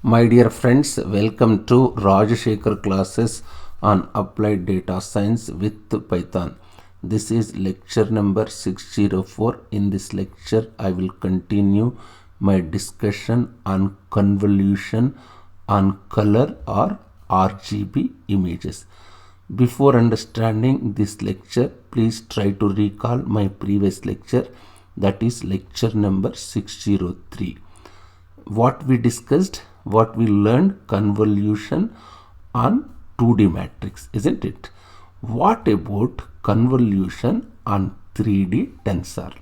My dear friends, welcome to Rajashekhar classes on applied data science with Python. This is lecture number 604. In this lecture, I will continue my discussion on convolution on color or RGB images. Before understanding this lecture, please try to recall my previous lecture, that is lecture number 603. What we discussed, what we learned, convolution on 2D matrix, isn't it? What about convolution on 3D tensor?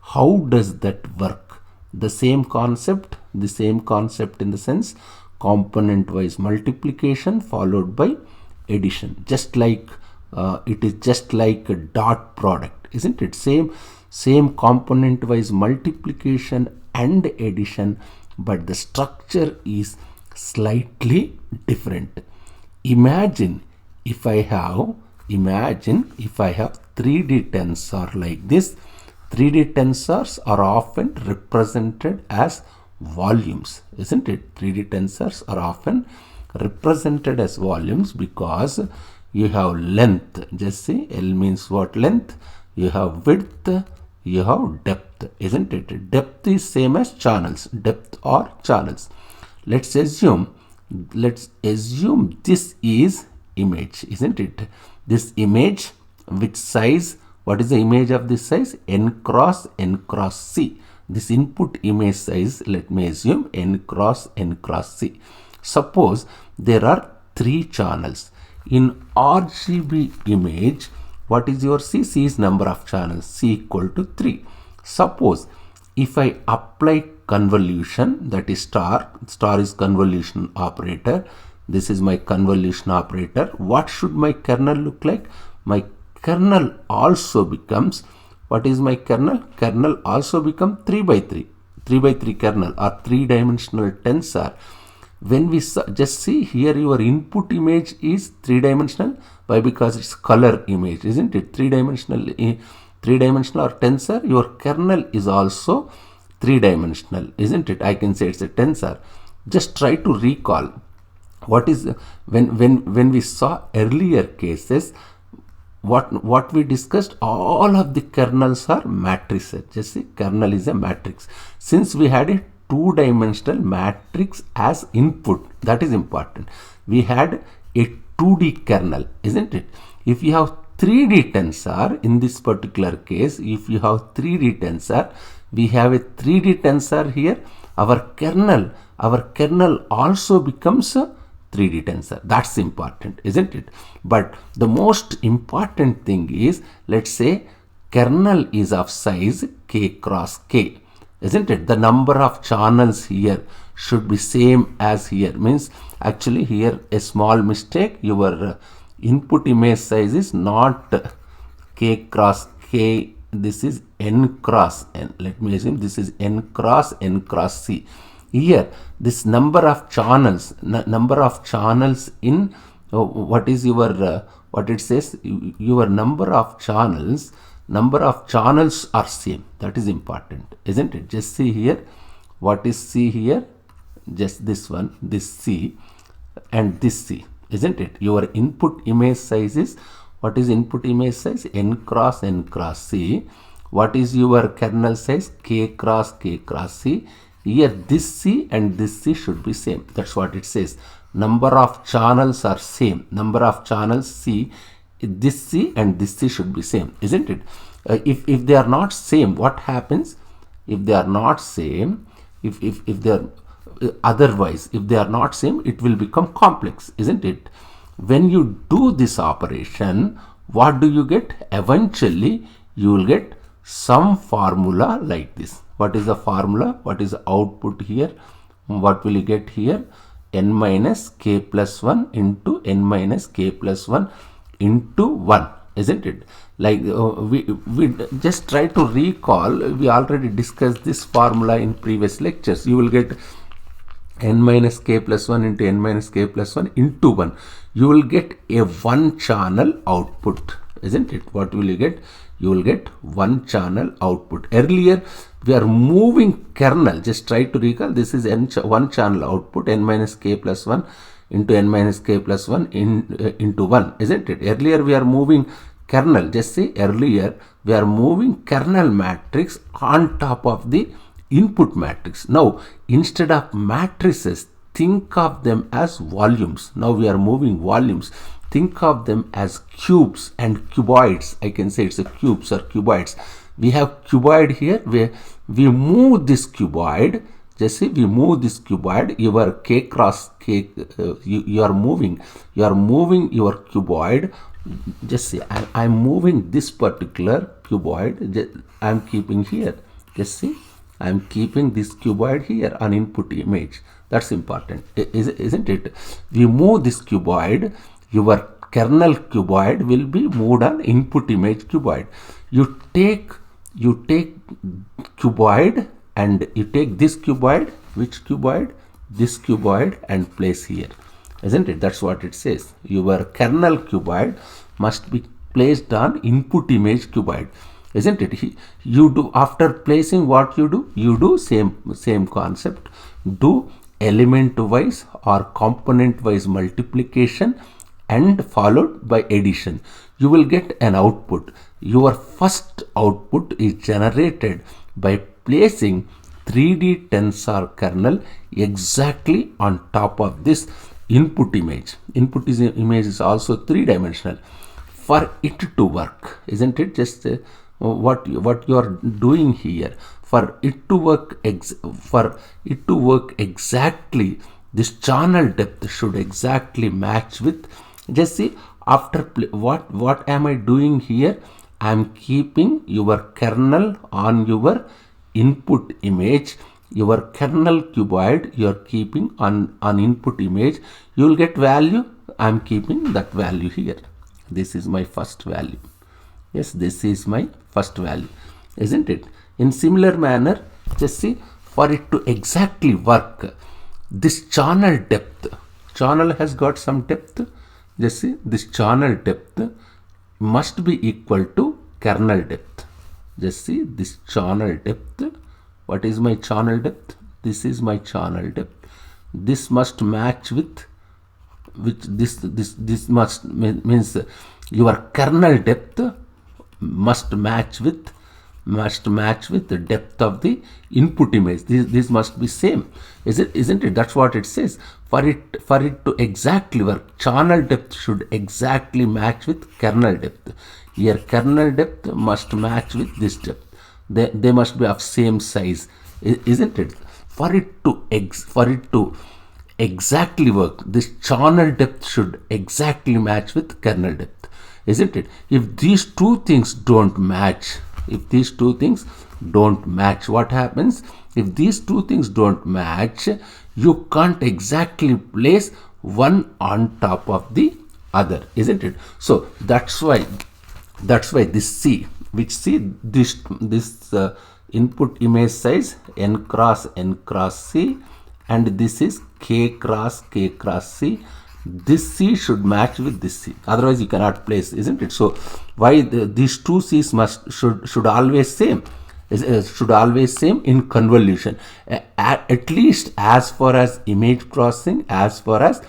How does that work? The same concept in the sense component wise multiplication followed by addition, just like it is just like a dot product, isn't it? Same component wise multiplication and addition, but the structure is slightly different. Imagine if I have 3D tensor like this. 3D tensors are often represented as volumes, isn't it? 3D tensors are often represented as volumes because you have length. Just see, L means what? Length. You have width, you have depth, isn't it? Depth is same as channels, depth or channels. Let's assume this is image, isn't it? This image, which size, what is the image of this size? N cross C. This input image size, let me assume N cross C. Suppose there are 3 channels. In RGB image, what is your C? C is number of channels, C equal to 3. Suppose if I apply convolution, that is star is convolution operator. This is my convolution operator. What should my kernel look like? My kernel also becomes, what is my kernel? Kernel also becomes 3 by 3 kernel or 3-dimensional tensor. When we just see here, your input image is 3-dimensional. Why? Because it's color image, isn't it? 3-dimensional or tensor. Your kernel is also 3-dimensional, isn't it? I can say it's a tensor. Just try to recall what is when we saw earlier cases. What we discussed, all of the kernels are matrices. Just see, kernel is a matrix. Since we had a 2-dimensional matrix as input, that is important. We had a 2D kernel, isn't it? If you have 3D tensor, in this particular case, if you have 3D tensor, we have a 3D tensor here. Our kernel also becomes a 3D tensor. That's important, isn't it? But the most important thing is, let's say kernel is of size k cross k, isn't it? The number of channels here should be same as here. Means actually here a small mistake. Your input image size is not k cross k. This is n cross n. Let me assume this is n cross c. Here this number of channels in what is your what it says, your number of channels are same. That is important, isn't it? Just see here, what is C here? Just this one, this C and this C, isn't it? Your input image size is, what is input image size? N cross C. What is your kernel size? K cross C. Here this C and this C should be same. That's what it says. Number of channels are same. Number of channels C, this C and this C should be same, isn't it? If they are not same, what happens? If they are not same, if they are otherwise, if they are not same, it will become complex, isn't it? When you do this operation, what do you get? Eventually you will get some formula like this. What is the formula? What is the output here? What will you get here? N minus k plus 1 into n minus k plus 1 into 1, isn't it? Like we just try to recall, we already discussed this formula in previous lectures. You will get n minus k plus 1 into n minus k plus 1 into 1. You will get a 1 channel output, isn't it? What will you get? you will get one channel output. Earlier we are moving kernel, just try to recall, this is one channel output, n minus k plus 1 into n minus k plus 1 into 1, isn't it? Earlier we are moving kernel, just say earlier we are moving kernel matrix on top of the input matrix. Now instead of matrices, think of them as volumes. Now we are moving volumes. Think of them as cubes and cuboids. I can say it's a cubes or cuboids. We have cuboid here, where we move this cuboid. Just see, we move this cuboid, your k cross k, you are moving your cuboid. Just see, I'm moving this particular cuboid, I'm keeping here. Just see, I'm keeping this cuboid here on input image. That's important, isn't it? We move this cuboid, your kernel cuboid will be moved on input image cuboid. You take cuboid and you take this cuboid, which cuboid? This cuboid, and place here, isn't it? That's what it says. Your kernel cuboid must be placed on input image cuboid, isn't it? You do, after placing, what you do? You do same concept. Do element wise or component wise multiplication and followed by addition. You will get an output. Your first output is generated by placing 3D tensor kernel exactly on top of this input image. Image is also 3-dimensional. For it to work, isn't it? Just what you are doing here. For it to work exactly, this channel depth should exactly match with. Just see, after what am I doing here? I am keeping your kernel on your input image. Your kernel cuboid you are keeping on input image. You will get value. I am keeping that value here. This is my first value. Yes, this is my first value, isn't it? In similar manner, just see, for it to exactly work, this channel depth, channel has got some depth. Just see, this channel depth must be equal to kernel depth. Just see, this channel depth. What is my channel depth? This is my channel depth. This must match with which this must means your kernel depth must match with the depth of the input image. This must be same, isn't it? That's what it says. For it to exactly work, channel depth should exactly match with kernel depth. Here kernel depth must match with this depth. They must be of same size, isn't it? For it to exactly work, this channel depth should exactly match with kernel depth, isn't it? If these two things don't match, what happens? If these two things don't match, you can't exactly place one on top of the other, isn't it? So that's why this C, which C, this input image size n cross C, and this is k cross C. This C should match with this C, otherwise you cannot place, isn't it? So why these two C's should always same, should always same in convolution, at least as far as image processing, as far as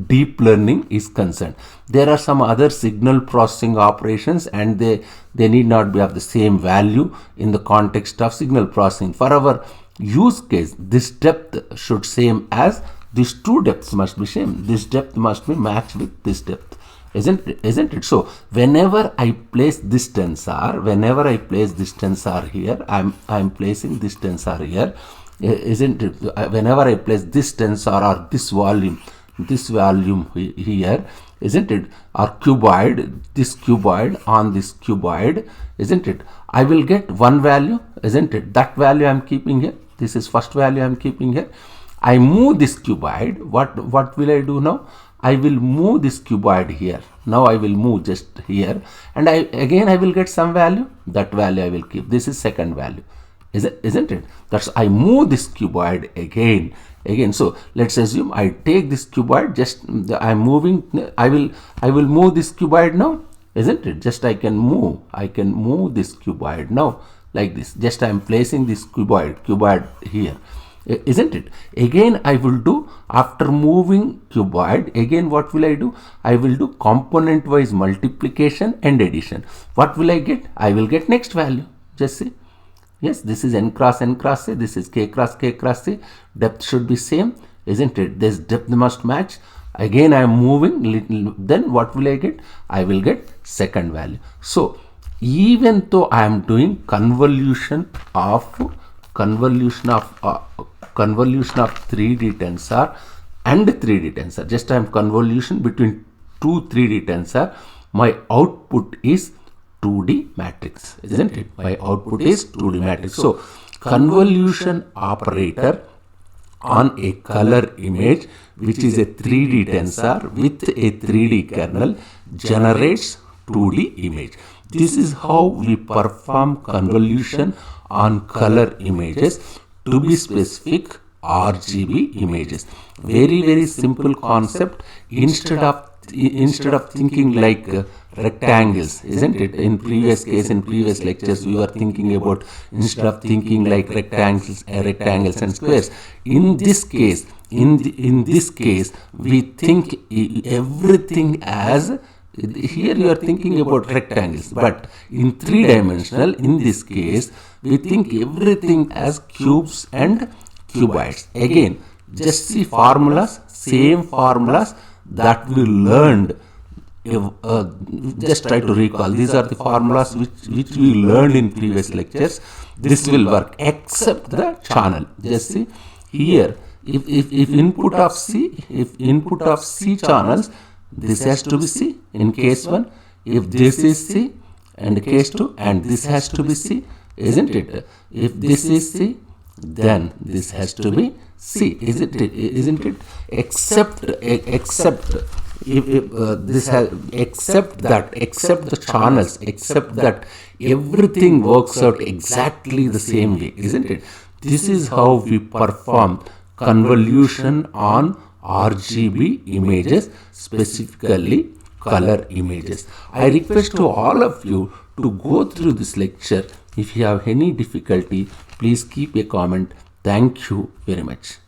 deep learning is concerned. There are some other signal processing operations, and they need not be of the same value in the context of signal processing. For our use case, this depth should same as these two depths must be same. This depth must be matched with this depth, isn't it? So whenever I place this tensor, here, I'm placing this tensor here, isn't it? Whenever I place this tensor or this volume here, isn't it? Or cuboid, this cuboid on this cuboid, isn't it? I will get one value, isn't it? That value I'm keeping here. This is first value I'm keeping here. I move this cuboid. What will I do now? I will move this cuboid here. Now I will move just here, and I will get some value. That value I will keep. This is second value, isn't it? That's I move this cuboid again. So let's assume I take this cuboid. Just I'm moving. I will move this cuboid now. isn't it? Just I can move this cuboid now like this. Just I am placing this cuboid here, isn't it? Again I will do, after moving cuboid, again what will I do? I will do component wise multiplication and addition. What will I get? I will get next value. Just see. Yes, this is n cross c, this is k cross c. Depth should be same, isn't it? This depth must match. Again I am moving little, then what will I get? I will get second value. So even though I am doing convolution of 3D tensor and 3D tensor, just I am convolution between two 3D tensor, my output is 2D matrix, isn't it? My output is 2D matrix. So convolution operator on a color image, which is a 3D tensor with a 3D kernel, generates 2D image. This is how we perform convolution on color images, to be specific RGB images. Very simple concept. Instead of thinking like rectangles, isn't it? In previous lectures we were thinking about, instead of thinking like rectangles and squares, in this case we think everything as, here you are thinking about rectangles, but in 3-dimensional, in this case we think everything as cubes and cuboids. Again, just see formulas, same formulas that we learned. Just try to recall, these are the formulas which we learned in previous lectures. This will work except the channel. Just see here, if input of C channels, this has to be C in case 1. If this is C, and case 2, and this has to be C, isn't it? If this is C, then this has to be C, isn't it? Except the channels, except that everything works out exactly the same way, isn't it? This is how we perform convolution on RGB images, specifically color images. I request to all of you to go through this lecture. If you have any difficulty, please keep a comment. Thank you very much.